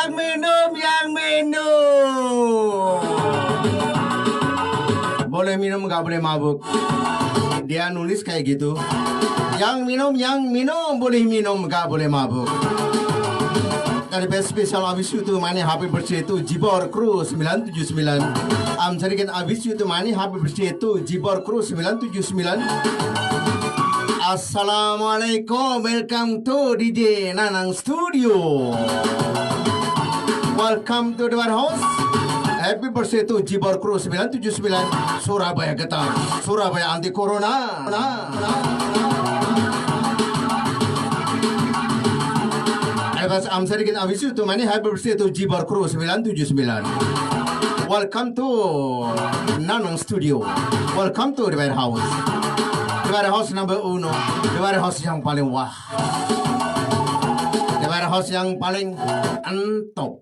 yang minum. Boleh minum, nggak boleh mabuk. Dia nulis kayak gitu. Yang minum, boleh minum, nggak boleh mabuk. Dari spesial abis itu mana happy birthday itu Jibor Crew 979. Sedikit abis itu mana happy birthday itu Jibor Crew 979. Assalamualaikum, welcome to DJ Nanang Studio. Welcome to the house. Happy birthday to Jibor Crew 979. Surabaya getar, Surabaya anti corona. Sedikit abis itu mana happy birthday to Jibor Crew 979. Welcome to Nanang Studio. Welcome to the warehouse. The warehouse number 1. The warehouse yang paling wah. The warehouse yang paling entop.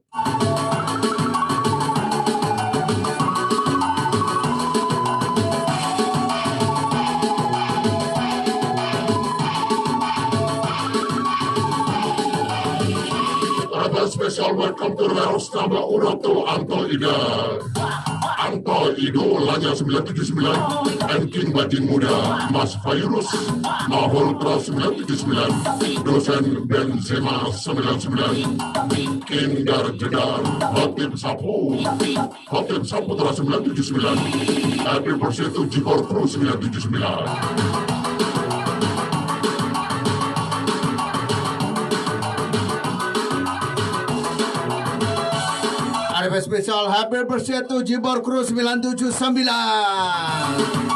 Special welcome to the warehouse number 1 to Anto Idol. Anto idolanya 979, ranking batin muda Mas Virus, Mahol Pro 979, dosen Benzema 99, Kindar Jedar, Hotip Saputra 979, happy birthday to Jibor Pro 979. Ada spesial happy birthday to Jibor Crew 979.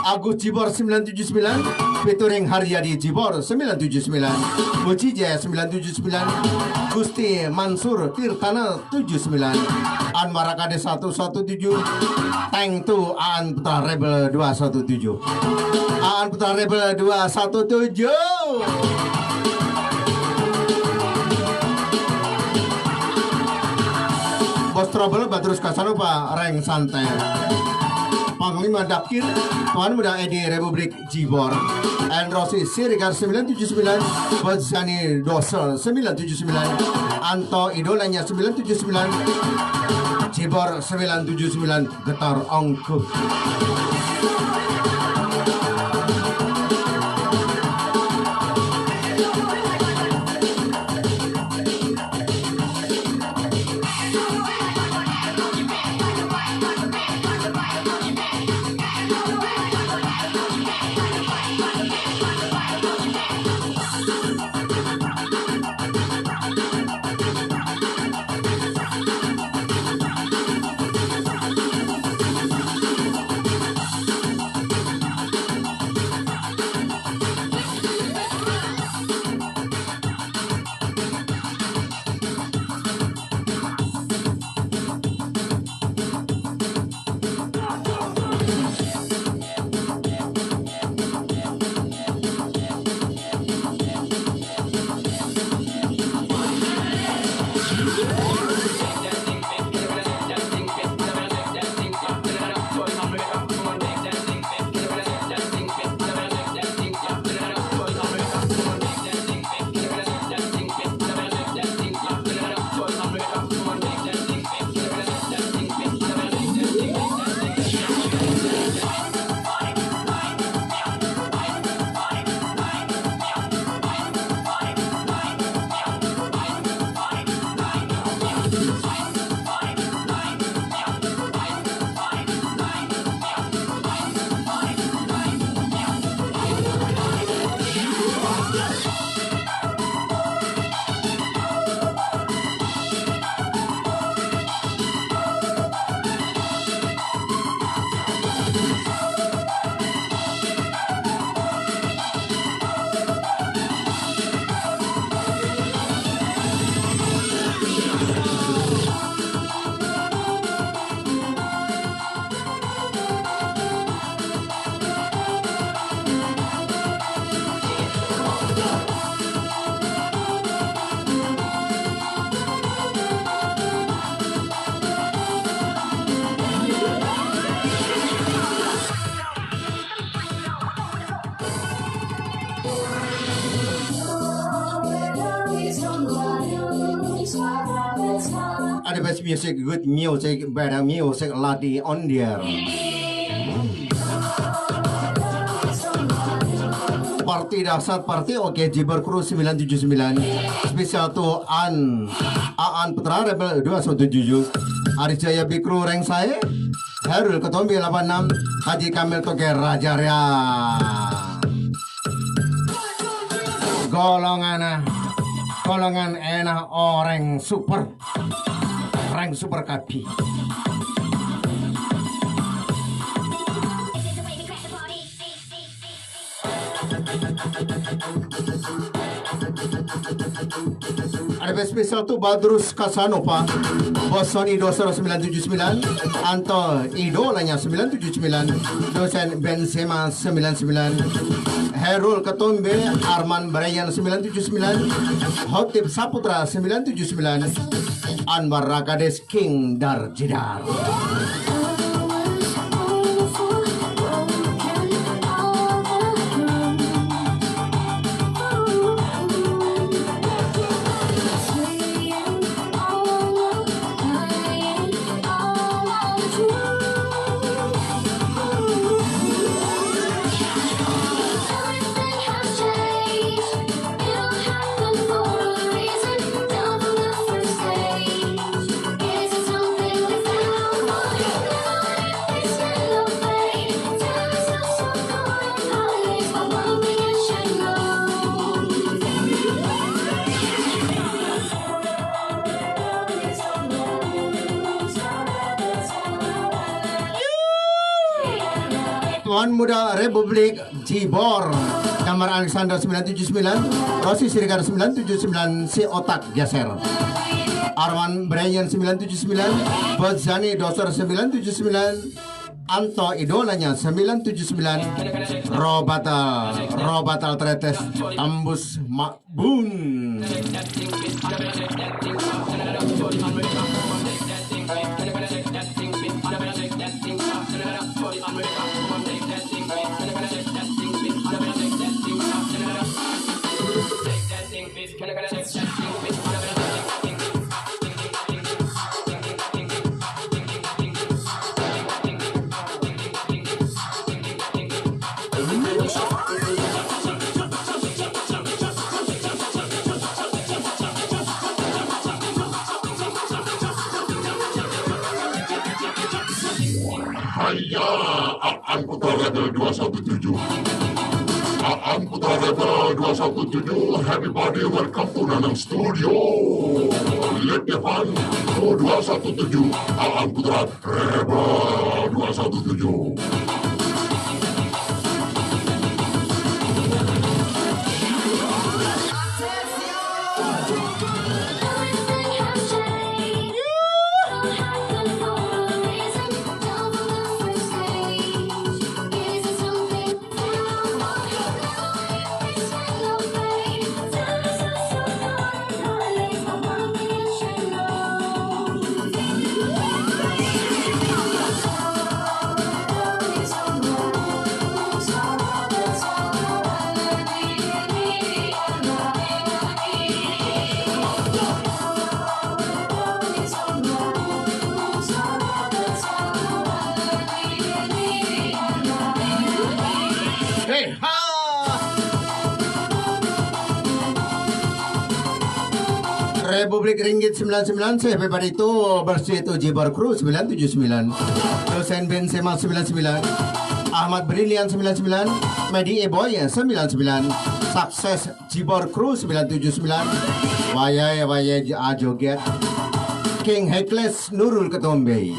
Agus Jibor 979, featuring Haryadi Jibor 979, Muci Jaya 979, Gusti Mansur Tirtana 79, Anwar Kade 117, Tank 2 Aan Putra Rebel 217, Aan Putra Rebel 217. Bos Trouble Badrus Kasarupa Reng Santai, Panglima Dakir Tuan Muda Edi Republik Jibor, Androsi Sirigar 979, Badzani Dosel 979, Anto idolanya 979, Jibor 979, Getar Ongkuh. Ada best music, good music, better music, lady on there. Parti dasar parti oke Jibar Crew 979 spesial tuh Aan Putra Rebel 217 Arijaya Bikru Reng saya Herul Ketombi 86 Haji Kamil Toke Rajarya golongan enak orang super rank super kapi. Ada spesial tuh Badrus Kasanova Bos Sony Doser 979 Anto idolanya 979 Dosen Benzema 99 Herul Ketombe Arman Brian 979 Hotip Saputra 979 Anwar Rakades King Darjidar. Tuan Muda Republik Jibor Damar Alexander 979 Rosi Sirikar 979 Si Otak Geser Arman Brian 979 Bozani Doser 979 Anto idolanya 979 Robatal Tretes Ambus Makbun. Haya, Aan Putra Rebel 217. Aan Putra Rebel 217, everybody welcome to Nanang Studio. Let the fun, 217, Aan Putra Rebel 217. Hey, ha! Republik Ringgit 99 everybody itu bersih itu Jibar Crew 979 Dosen Benzema 99 Ahmad Brilian 99 Medi Eboy 99 Sukses Jibar Crew 979 Wayai Ajoget King Hekles Nurul Ketombe.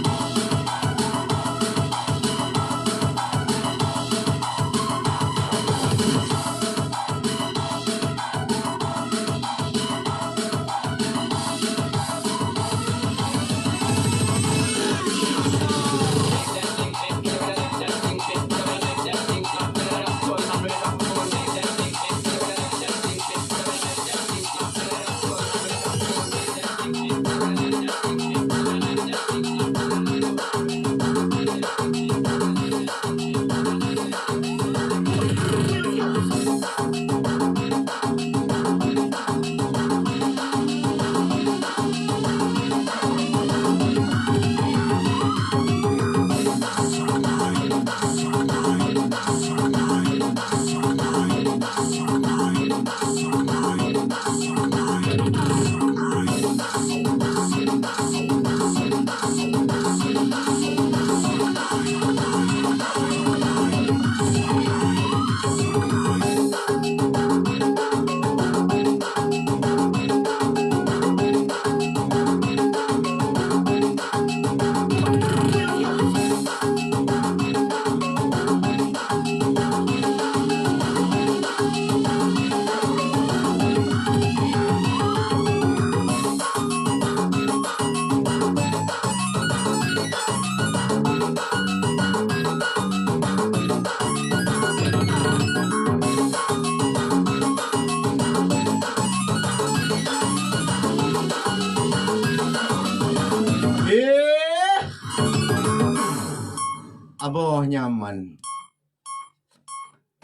Aboh nyaman.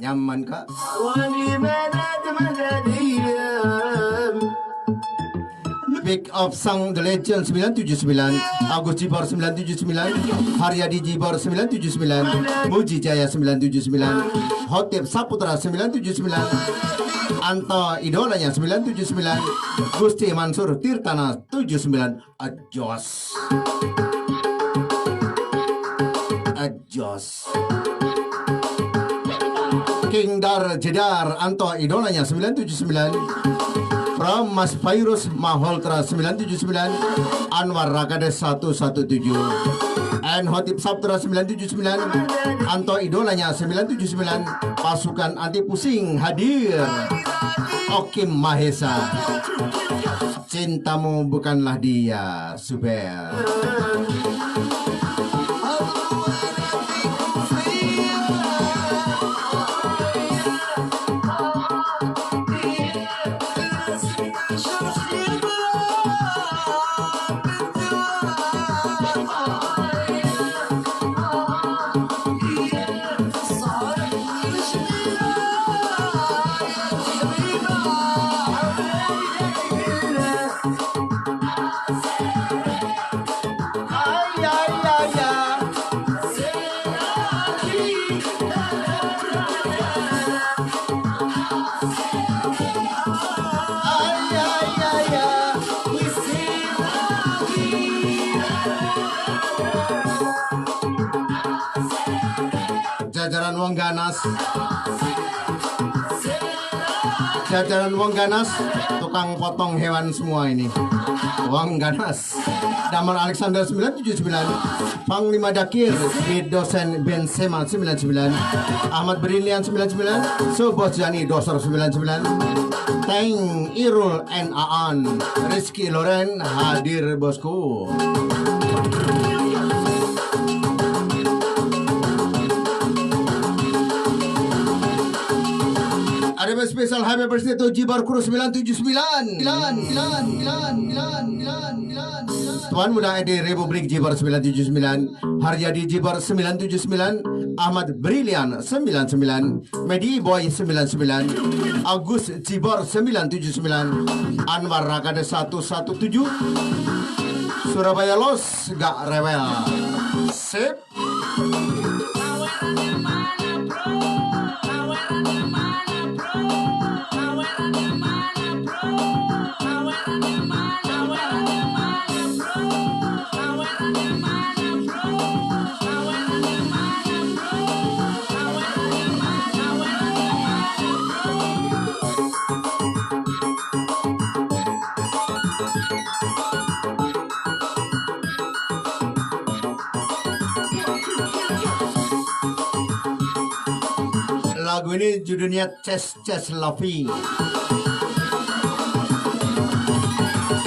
Nyaman kak? Pick up sang The Legend 979, Agus Jibor 979, Haryadi Jibor 979, Muji Jaya 979, Hotip Saputra 979, Anto idolanya 979, Gusti Mansur Tirtana 79, Ajos. King Dar Jedar Anto idolanya 979, From Mas Virus Maholtra 979, Anwar Rakades 117, and Hotip Saptra 979, Anto idolanya 979, pasukan anti pusing hadir, Okim Mahesa, cintamu bukanlah dia, Suber. Jajaran wong ganas, jajaran wong ganas, tukang potong hewan semua ini. Wong ganas. Damar Alexander 979, Panglima Dakir, dosen Benzema 99, Ahmad Brilian 99, Subos Jani Dosor 99, Teng Irul N. Aan, Rizky Loren hadir bosku. Ada spesial happy birthday to Jibar Kuru 979. Tuan Muda Edi Republik Jibar 979, Haryadi Jibar 979, Ahmad Brilian 99, Medi Boy 99, Agus Jibar 979, Anwar Rakade 117, Surabaya Los gak rewel. Sip. Lagu ini judulnya Chess Lovey.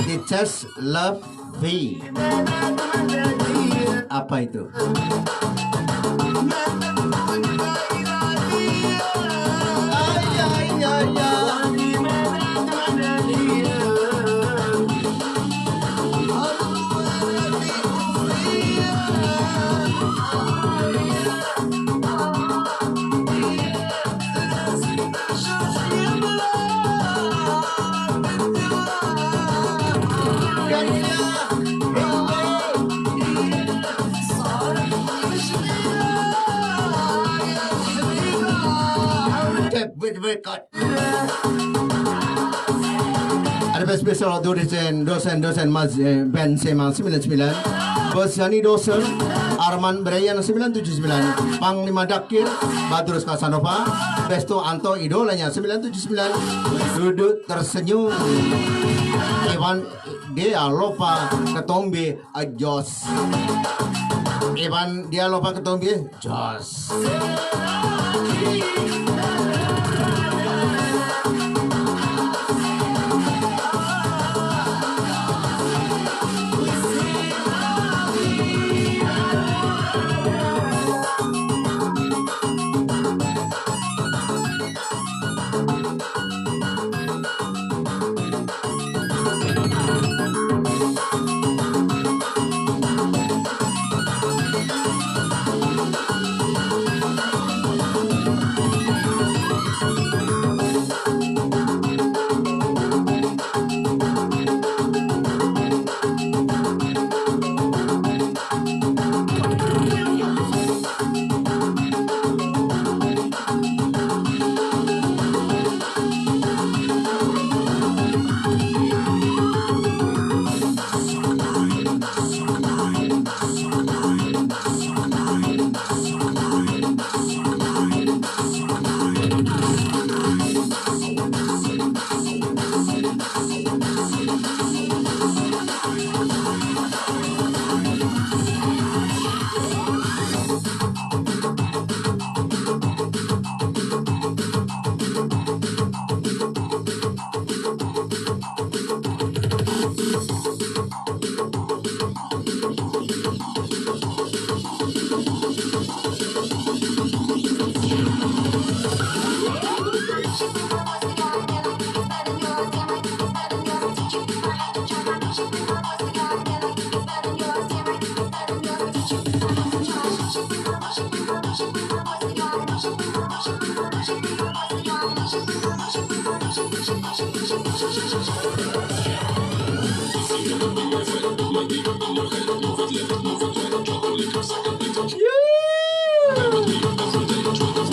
The Chess Lovey. Apa itu? Ada spesial dosen Mas Benzema 99, Bos Yani dosen Arman Brian 979, Panglima Dakir Badrus Kasanova, Besto Anto idolanya 979, duduk tersenyum Ivan Dialova Ketombe Ajos, Ivan Dialova Ketombe Jos.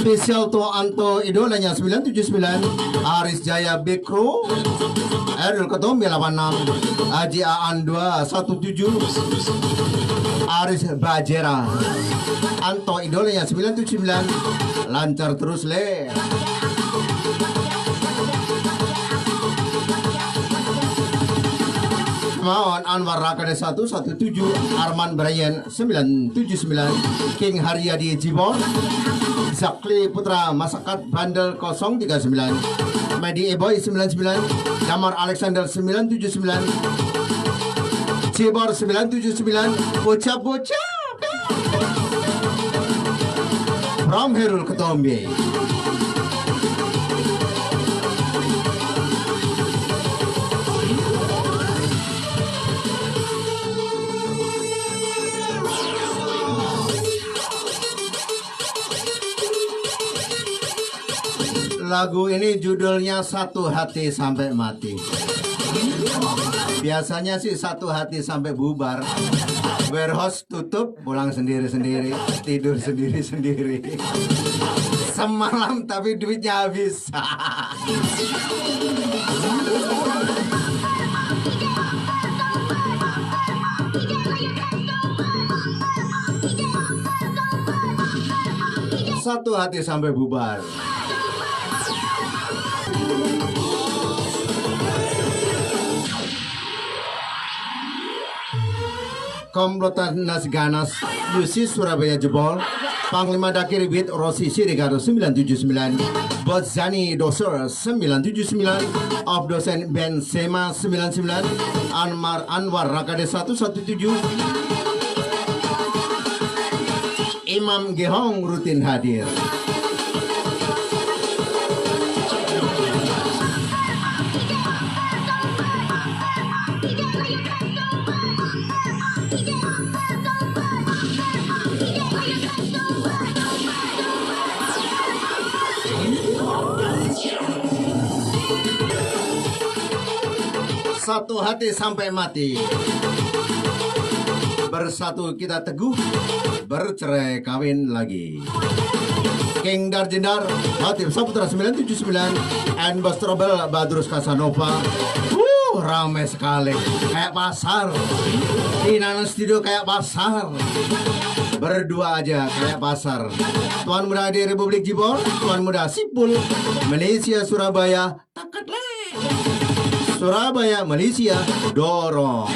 Spesial to Anto idolanya 979, Aris Jaya Bekro, Eril Ketombe 86, Haji Aan 217, Aris Bajera, Anto idolanya 979, lancar terus le. Maon Anwar Rakade 117, Arman Brian 979, King Haryadi Jibor, Zakli Putra Masakat Bandel 039, Medi Eboy 99, Damar Alexander 979, Jibor 979, Bocah-bocah from Herul Ketombe. Lagu ini judulnya Satu Hati Sampai Mati. Biasanya sih Satu Hati Sampai Bubar. Warehouse tutup, pulang sendiri-sendiri, tidur sendiri-sendiri. Semalam tapi duitnya habis. Satu hati sampai bubar. Komplotan Nas Ganas, Yusi Surabaya jebol, Panglima Dakir Bit Rossi Sirigado 979, Bos Zani Doser 979, Of Dosen Ben Sema 99, Anwar Rakade 117, Imam Gehong rutin hadir. Satu hati sampai mati. Bersatu kita teguh, bercerai kawin lagi. King Darjindar, Hatip Saputra 979, and Bos Trouble Badrus Casanova. Ramai sekali, kayak pasar. Di Nana Studio kayak pasar. Berdua aja kayak pasar. Tuan muda di Republik Jibor, Tuan muda Sipul, Malaysia Surabaya, takat le. Surabaya Malaysia dorong.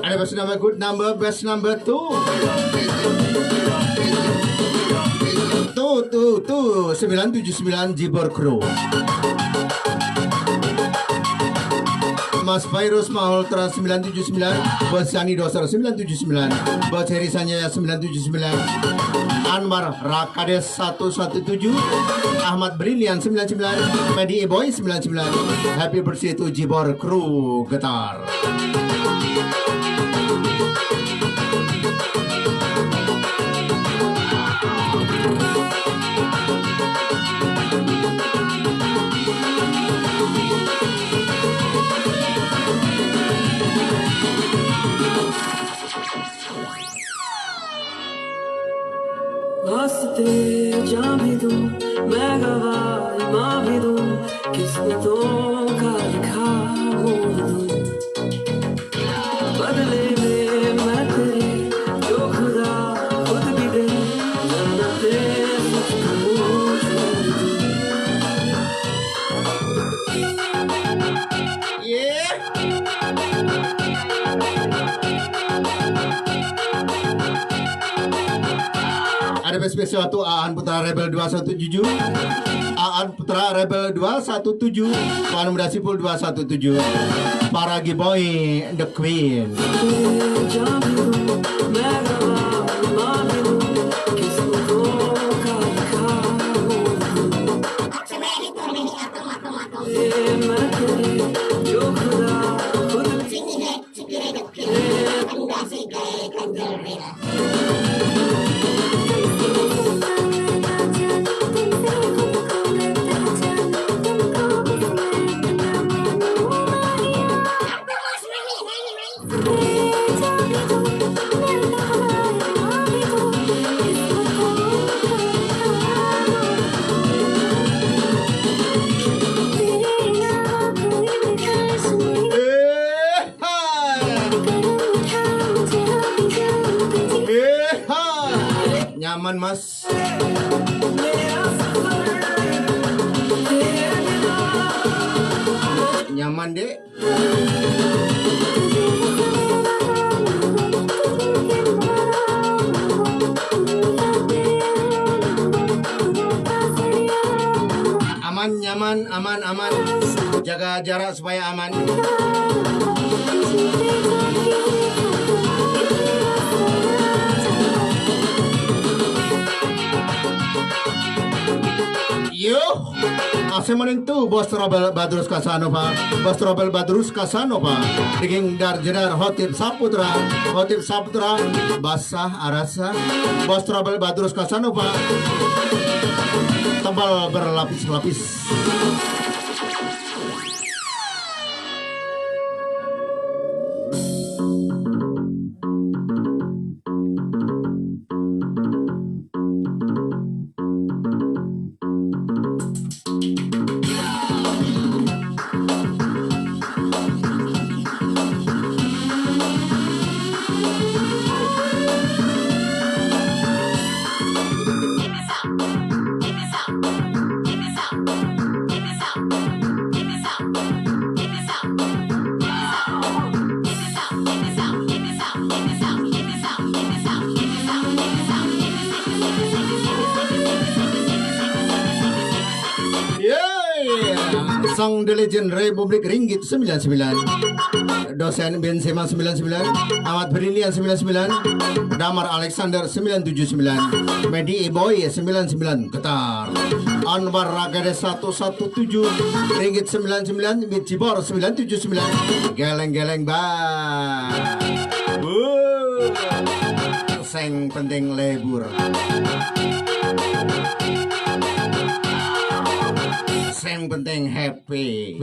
Ada best number, good number, best number two. Tuh 979 Jibor Crew. Mas Virus Maholtra 979, Bos Sani Doser 979, Bos Heri Sanjaya 979, Anwar Rakades 117, Ahmad Brilian 99, Medi Boy 99. Happy birthday to Jibor Crew Getar. वास्ते जान भी दूं मैं गवाही मां भी दूं किस्मतों का लिखा मोड़ दूं बदले में मैं तेरे जो खुदा खुद भी दे जन्नते सच कहूं छोड़ दूं Yeah. Ada spesial tuh Aan Putra Rebel 217, Aan Putra Rebel 217, Tuan Muda Sipul 217, para Giboy The Queen. जान भी दूं मैं गवाही मां भी दूं किस्मतों का लिखा मोड़ दूं मैं तेरे जो खुदा खुद Nyaman mas. Nyaman dek. Aman, nyaman, aman, aman. Jaga jarak supaya aman. Yo, ase menentu Bos Robel Badrus Kasanova, Bos Robel Badrus Kasanova, Diging Darjedar Hotip Saputra, Basah Arasa, Bos Robel Badrus Kasanova, tebal berlapis-lapis. Sang The Legend Republik Ringgit 99, Dosen Benzema 99, Ahmad Brilian 99, Damar Alexander 979, Medi Boy 99, Qatar, Anwar Ragade 117, Ringgit 99, Bijibor 979, Geleng-geleng ba. Seng penting lebur. Yang penting happy.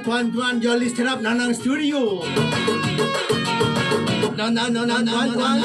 tuan-tuan, you're listening up Nanang Studio. Tuan-tuan.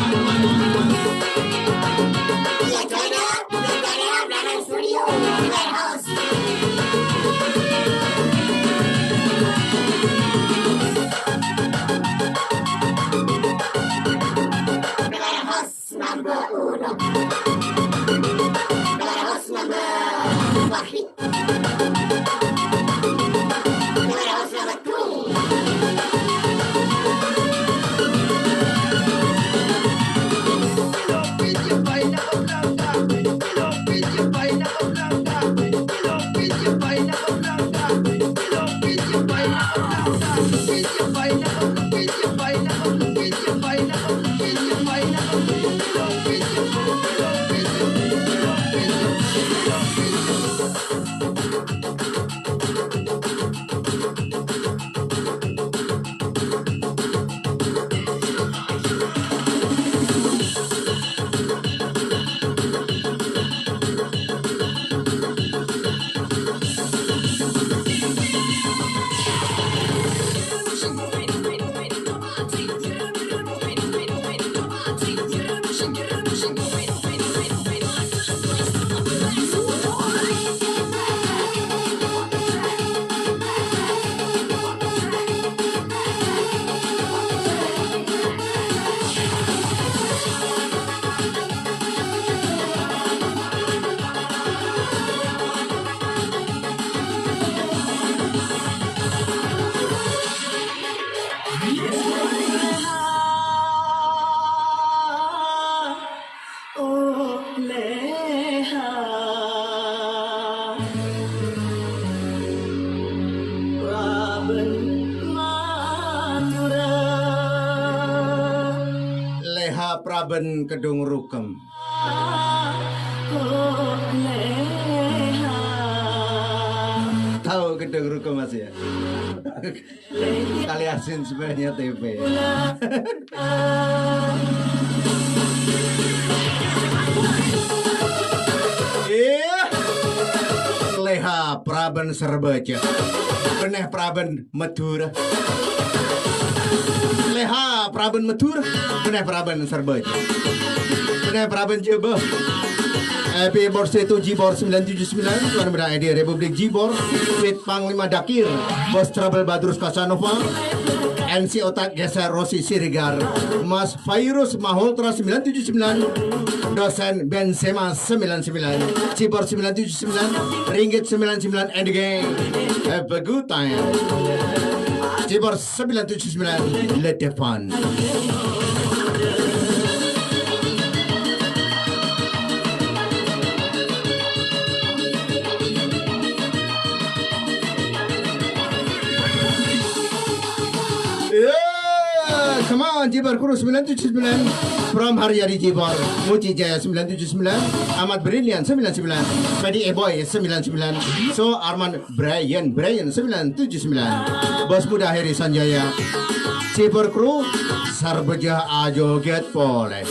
Leha Praben Kedung Rukem. Tahu Kedung Rukem Mas ya? Kali asin sebenarnya TV. Leha Praben Serbaja. Beneh Praben Madura. Leha Praben Madura. Beneh Praben Serbaja. Beneh Praben Jeba. Happy birthday to Jibor 979. Tuan Muda di Republik Jibor. With Panglima Dakir, Bos Trouble Badrus Kasanova, NC Otak Geser Rosi Sirigar, Mas Fairus Maholtra 979, dosen Benzema 99, Jibor 979, Ringgit 99, and the gang. Have a good time. Jibor 979, let the fun. Come on, Jibor Kurus 979 from Haryadi Jibor, Muci Jaya 979, Ahmad Brilian 99, Pedi Eboy 99, So Arman Brian 979, Bos Muda Heri Sanjaya, Jibor Kru Sarbeja Ajo Get Pole.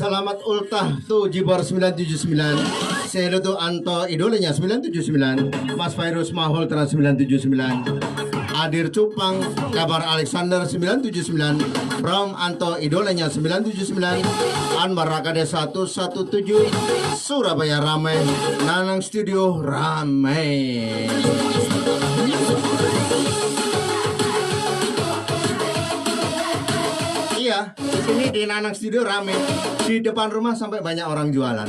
Selamat ultah tuh Jibor 979. Selo tuh Anto idolanya 979. Mas Fairus Maholtra 979. Adir Cupang Kabar Alexander 979. From Anto idolanya 979. Anwar Rakade 117. Surabaya ramai. Nanang Studio ramai. Ini di Nanang Studio rame. Di depan rumah sampai banyak orang jualan.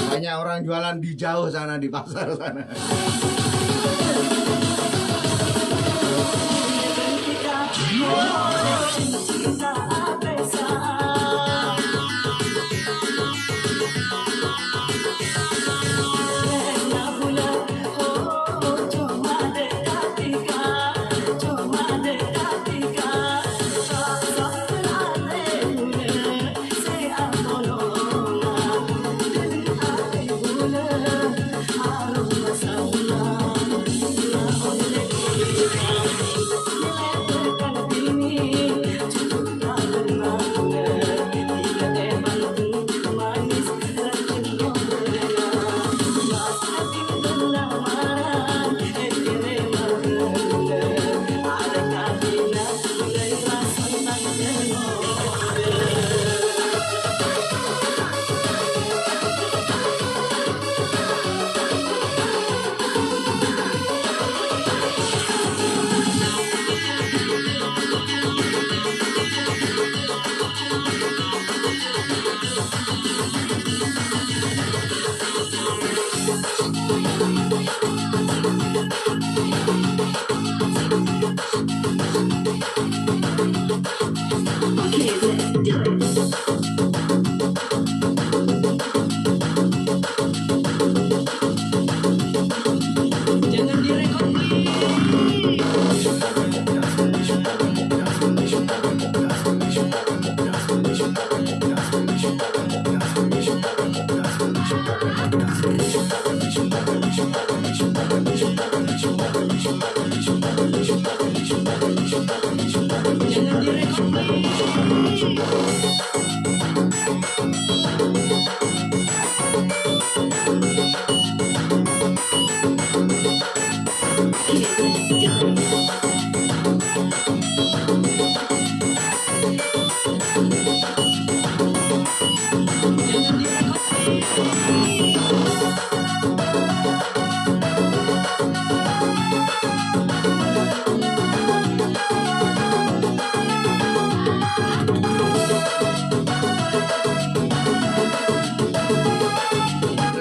Banyak orang jualan di jauh sana, di pasar sana.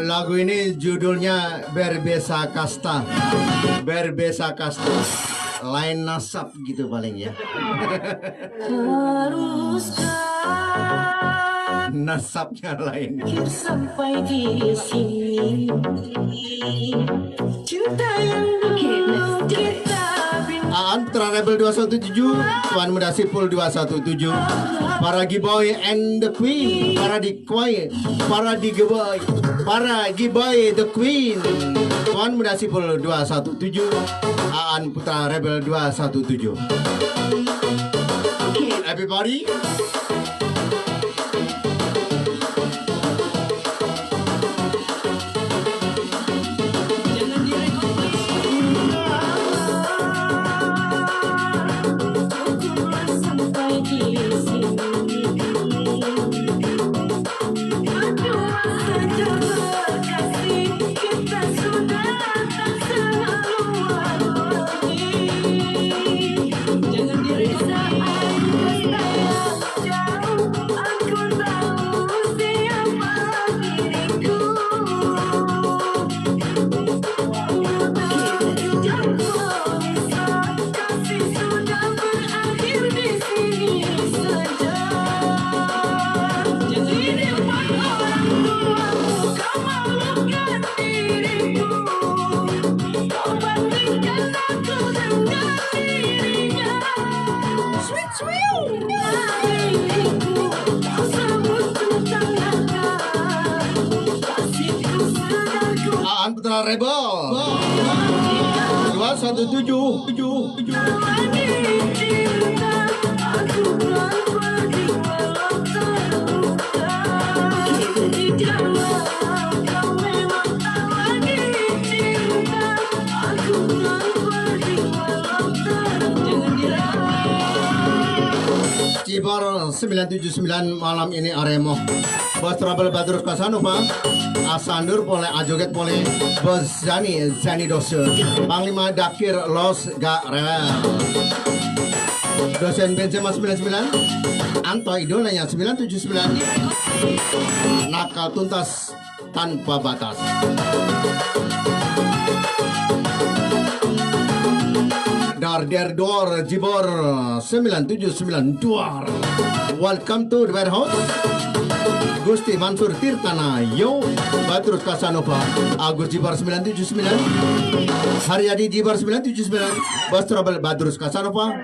Lagu ini judulnya Berbesa Kasta. Berbesa Kasta. Lain nasab gitu paling ya. Haruskah Nasabnya lain. sampai di sini cinta yang dulu kita bina Antra Rebel 217, Tuan Muda Sipul 217, para Giboy and the Queen, para Giboy, para Giboy the Queen, Tuan Muda Sipul 217, Aan Putra Rebel 217. Everybody. sampai di sini berdua saja berkasih kita sudah tak selalu lagi jangan dirisau saya jauh aku tahu siapa diriku kasih sudah berakhir di sini saja. Jadi depan orang tuamu kau malukan diriku. Kau bandingkan aku dengan dirinya. Sweet sweet diriku kau sebut tentang nakal. Kasihku sedang ku Aan Putra Rebel 217. lagi cinta. Aku kan pergi walau terluka. Di dalam kau memang tak lagi cinta. Aku kan pergi walau terluka. Cibor 979 malam ini Aremo. Bos Trouble Badrus Kasanova, Asandur boleh ajoget boleh, Bos Zani Dose, Panglima Dakir Los Gak Rewel, dosen Benzema 99, Anto idolanya 979, nakal tuntas tanpa batas. Darder Dor Jibor 979 Duar. Welcome to the warehouse. Gusti Mansur Tirtana Yo Badrus Kasanova, Agus Jibor 979, Haryadi Jibor 979, Bos Trouble Badrus Kasanova,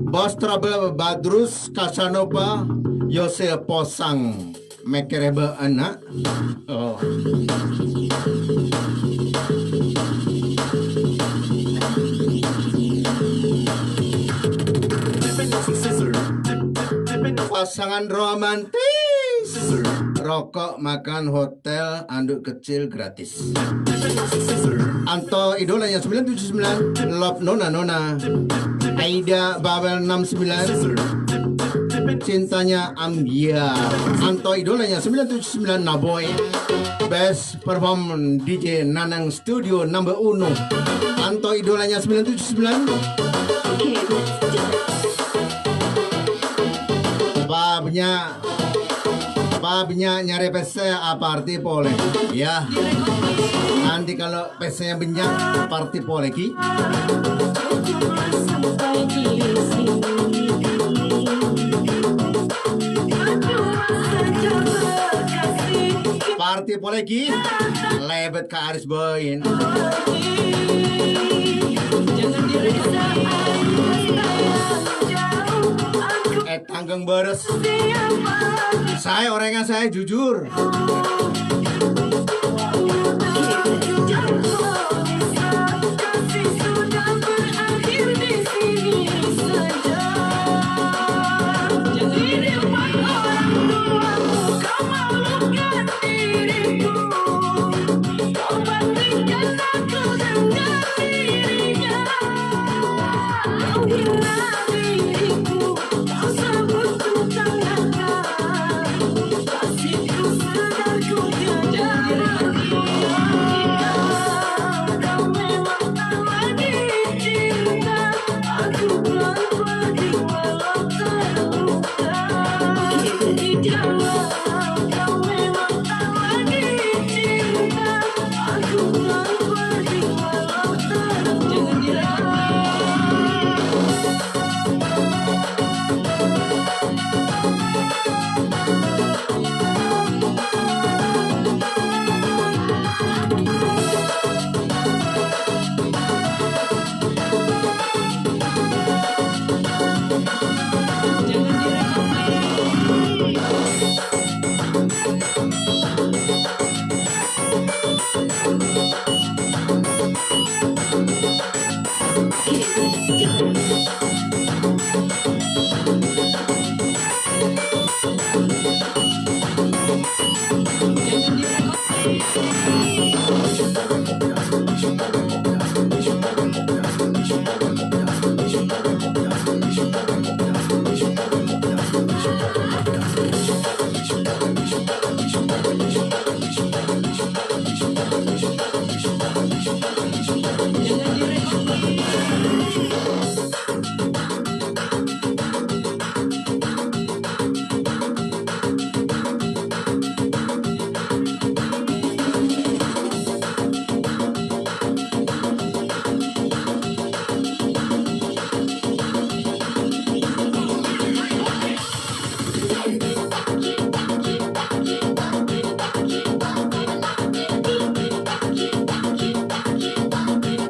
Bos Trouble Badrus Kasanova, Yosef Posang Mekerebe anak. Oh. Pasangan romantis, rokok, makan, hotel, anduk kecil gratis. Anto idolanya 979, Love Nona, Aida Babel 69, cintanya Ambia. Anto idolanya 979, Naboy. Best perform DJ Nanang Studio number 1. Anto idolanya 979. Babnya nyari PC party boleh ya. Nanti kalau PC-nya benyak party boleh ki. Party boleh ki. Lebet ke Aris Boyin. Tanggang beres. Saya orangnya saya jujur.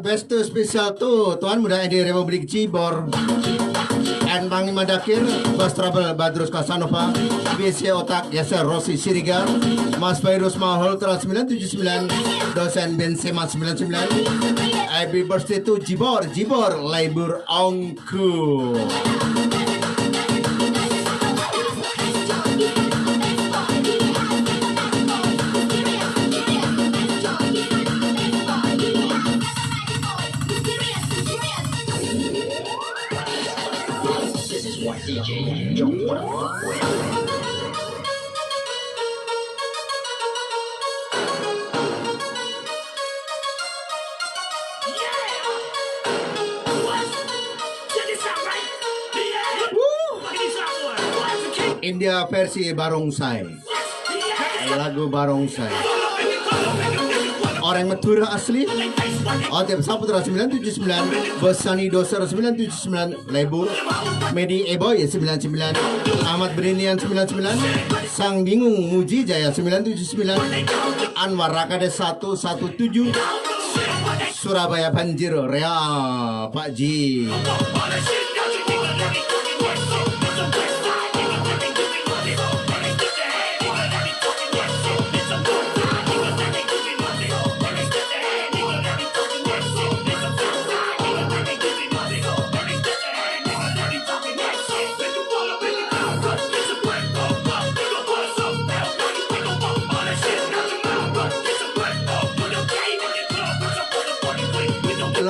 Bestu spesial tuh Tuan Muda Edi Republik Cibor and Panglima Dakir Bos Trouble Badrus Kasanova, BC Otak Yaser Rossi Sirigar, Mas Virus Mahol Trans 979, dosen Benzema 99. Happy birthday to Jibor Labur Ongku. India versi Barongsai. Lagu Barongsai. Orang Madura asli. Otep Saputra 979, Bosani Dosar 979, Lebur, Medi Eboy 99, Ahmad Brinian 99, Sang Bingung Muji Jaya 979, Anwar Rakade 117, Surabaya Banjir Rea Pak Ji.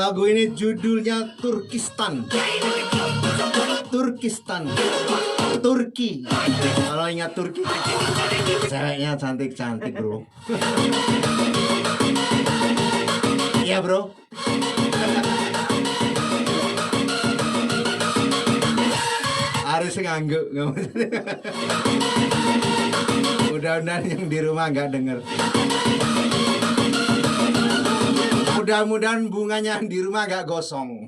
Lagu ini judulnya Turkistan. Turkistan. Turki. Kalau ingat Turki, ceweknya cantik-cantik, bro. Iya, bro. Harus ngangguk. Mudah-mudahan yang di rumah nggak denger. Mudah-mudahan bunganya di rumah gak gosong.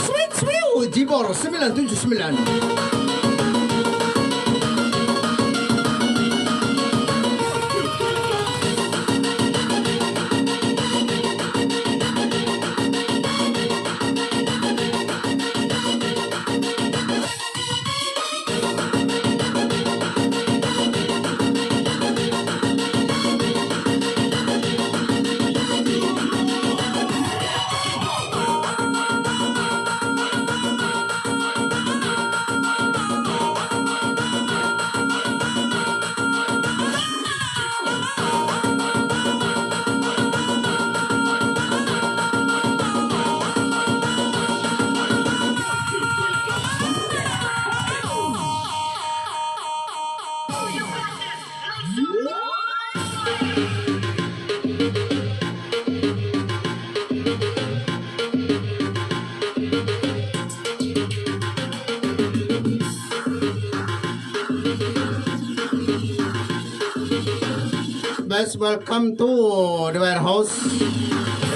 Sweet Sweet Jibor 979. Guys, welcome to the warehouse.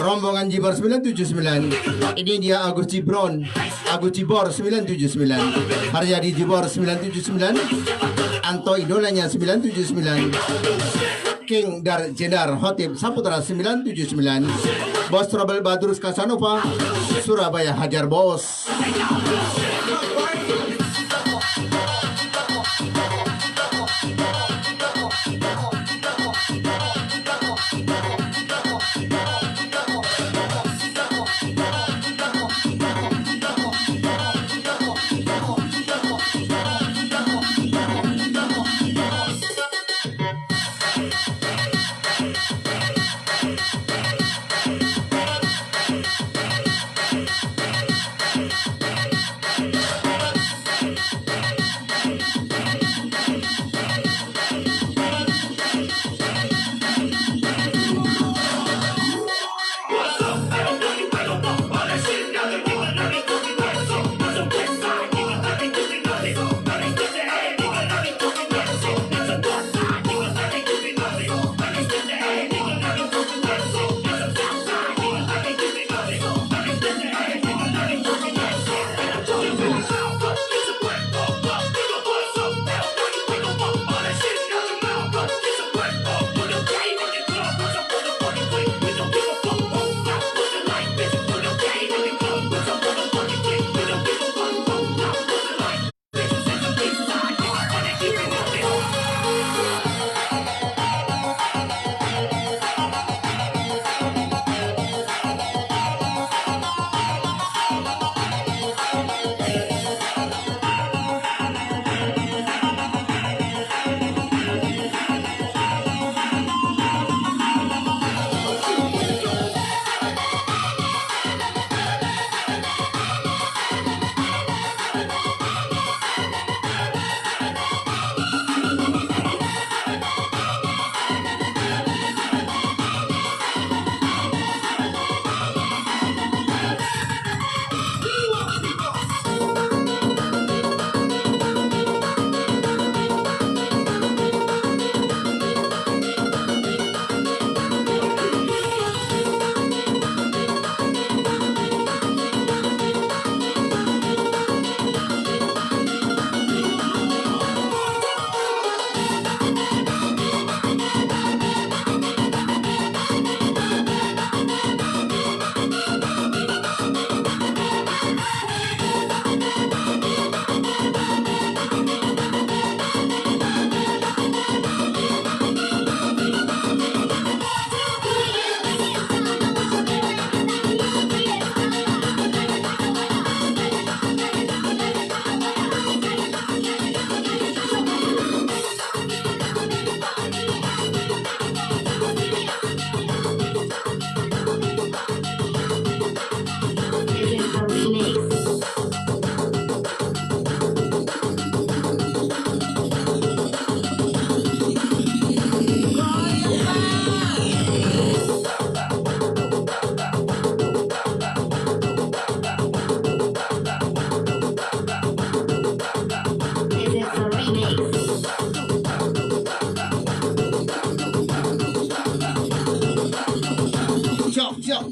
Rombongan Jibor 979. Ini dia Agus Jibron, Agus Jibor 979, Haryadi Jibor 979, Anto idolanya 979, King Dar Jendar Hotip Saputra 979, Bos Trouble Badrus Kasanova, Surabaya Hajar Bos.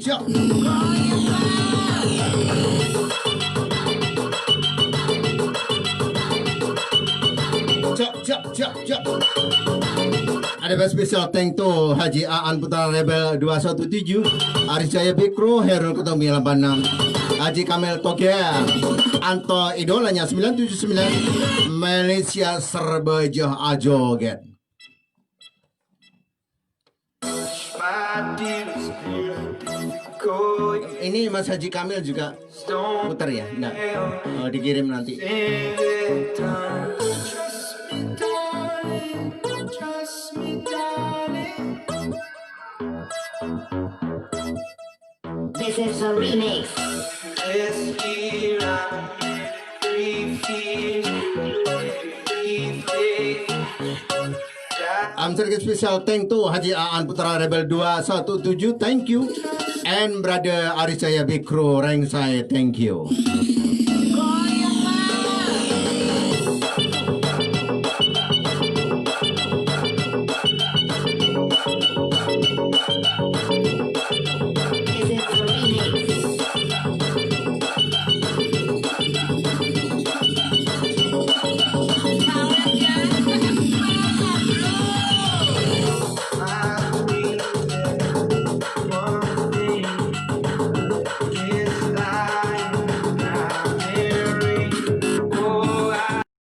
Cak. Cak. Ada best special thank to Haji Aan Putra Rebel 217, Aris Jaya Bikro, Herul Ketombi 86, Haji Kamel Toge, Anto Idolanya 979, Malaysia Serbejah Ajoget. Ini Mas Haji Kamil juga putar ya? Enggak. Oh, dikirim nanti. This is a remix. I'm saying special thank to Haji Aan Putra Rebel 217, thank you. And brother Aris Jaya Bikro Reng saya, thank you.